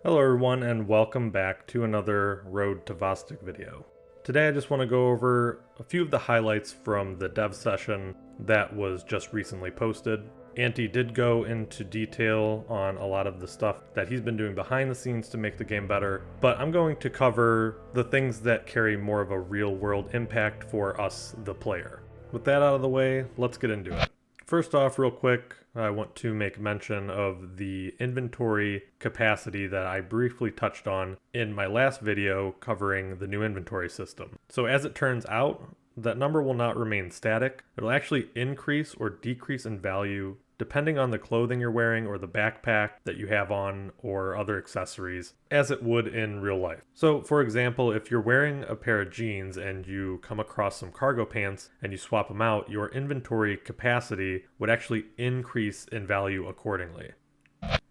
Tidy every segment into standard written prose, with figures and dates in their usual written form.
Hello everyone and welcome back to another Road to Vostok video. Today I just want to go over a few of the highlights from the dev session that was just recently posted. Antti did go into detail on a lot of the stuff that he's been doing behind the scenes to make the game better, but I'm going to cover the things that carry more of a real world impact for us, the player. With that out of the way, let's get into it. First off, real quick, I want to make mention of the inventory capacity that I briefly touched on in my last video covering the new inventory system. So as it turns out, that number will not remain static. It'll actually increase or decrease in value depending on the clothing you're wearing or the backpack that you have on or other accessories, as it would in real life. So for example, if you're wearing a pair of jeans and you come across some cargo pants and you swap them out, your inventory capacity would actually increase in value accordingly.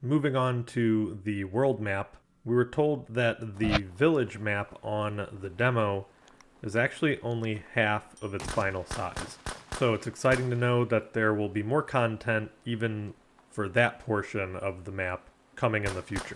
Moving on to the world map, we were told that the village map on the demo is actually only half of its final size. So it's exciting to know that there will be more content even for that portion of the map coming in the future.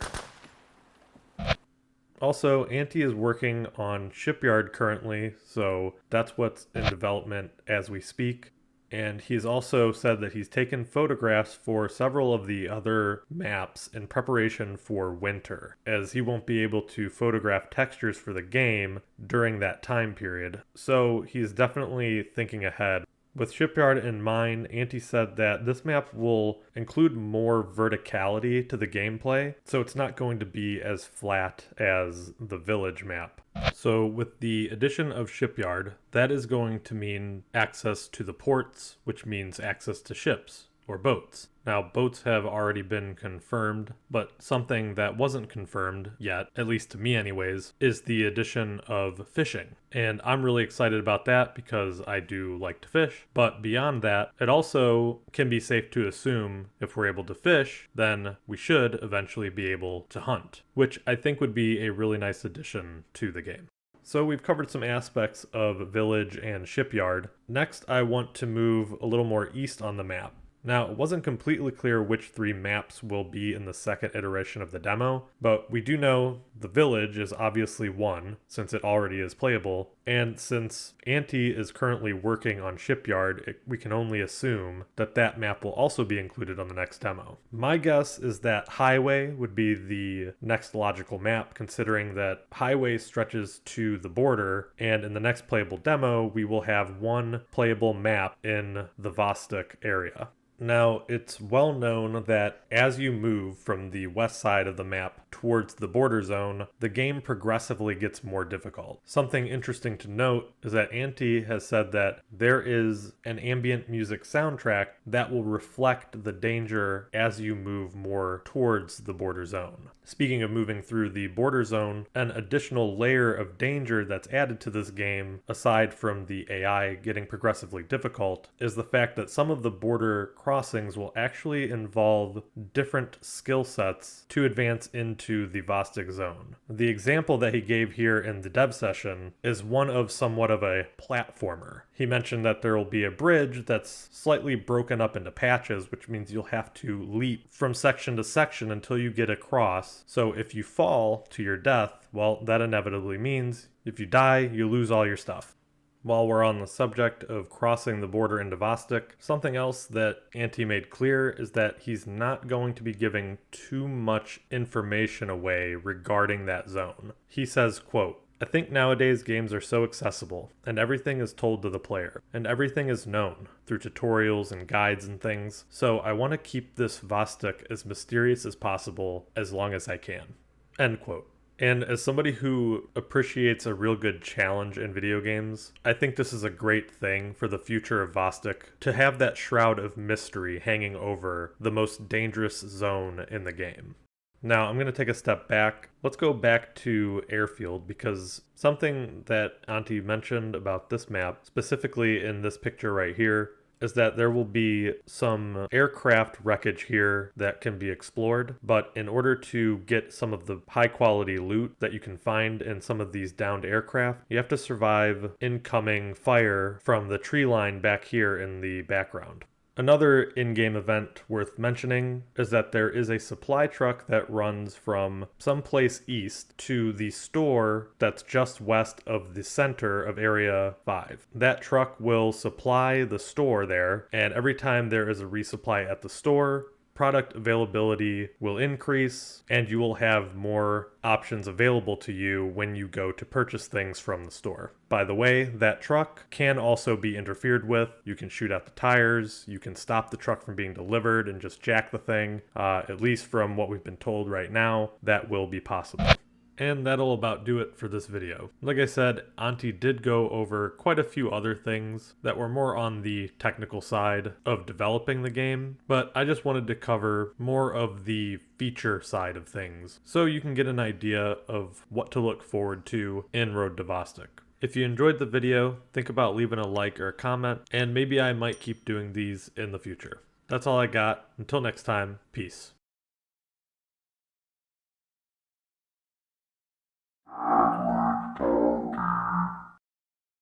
Also, Antti is working on Shipyard currently, so that's what's in development as we speak. And he's also said that he's taken photographs for several of the other maps in preparation for winter, as he won't be able to photograph textures for the game during that time period. So he's definitely thinking ahead. With Shipyard in mind, Antti said that this map will include more verticality to the gameplay, so it's not going to be as flat as the village map. So with the addition of Shipyard, that is going to mean access to the ports, which means access to ships or boats. Now, boats have already been confirmed, but something that wasn't confirmed yet, at least to me anyways, is the addition of fishing. And I'm really excited about that because I do like to fish. But beyond that, it also can be safe to assume if we're able to fish, then we should eventually be able to hunt, which I think would be a really nice addition to the game. So we've covered some aspects of Village and Shipyard. Next, I want to move a little more east on the map. Now, it wasn't completely clear which 3 maps will be in the second iteration of the demo, but we do know the village is obviously one, since it already is playable, and since Antti is currently working on Shipyard, we can only assume that that map will also be included on the next demo. My guess is that Highway would be the next logical map, considering that Highway stretches to the border, and in the next playable demo, we will have one playable map in the Vostok area. Now, it's well known that as you move from the west side of the map towards the border zone, the game progressively gets more difficult. Something interesting to note is that Antti has said that there is an ambient music soundtrack that will reflect the danger as you move more towards the border zone. Speaking of moving through the border zone, an additional layer of danger that's added to this game, aside from the AI getting progressively difficult, is the fact that some of the border crossings will actually involve different skill sets to advance into the Vostok zone. The example that he gave here in the dev session is one of somewhat of a platformer. He mentioned that there will be a bridge that's slightly broken up into patches, which means you'll have to leap from section to section until you get across. So if you fall to your death, well, that inevitably means if you die, you lose all your stuff. While we're on the subject of crossing the border into Vostok, something else that Antti made clear is that he's not going to be giving too much information away regarding that zone. He says, quote, "I think nowadays games are so accessible, and everything is told to the player, and everything is known through tutorials and guides and things, so I want to keep this Vostok as mysterious as possible as long as I can." End quote. And as somebody who appreciates a real good challenge in video games, I think this is a great thing for the future of Vostok, to have that shroud of mystery hanging over the most dangerous zone in the game. Now, I'm going to take a step back. Let's go back to Airfield, because something that Antti mentioned about this map, specifically in this picture right here, is that there will be some aircraft wreckage here that can be explored, but in order to get some of the high quality loot that you can find in some of these downed aircraft, you have to survive incoming fire from the tree line back here in the background. Another in-game event worth mentioning is that there is a supply truck that runs from someplace east to the store that's just west of the center of Area 5. That truck will supply the store there, and every time there is a resupply at the store, product availability will increase and you will have more options available to you when you go to purchase things from the store. By the way, that truck can also be interfered with. You can shoot out the tires, you can stop the truck from being delivered and just jack the thing. At least from what we've been told right now, that will be possible. And that'll about do it for this video. Like I said, Auntie did go over quite a few other things that were more on the technical side of developing the game, but I just wanted to cover more of the feature side of things so you can get an idea of what to look forward to in Road to Vostok. If you enjoyed the video, think about leaving a like or a comment, and maybe I might keep doing these in the future. That's all I got. Until next time, peace. Talking.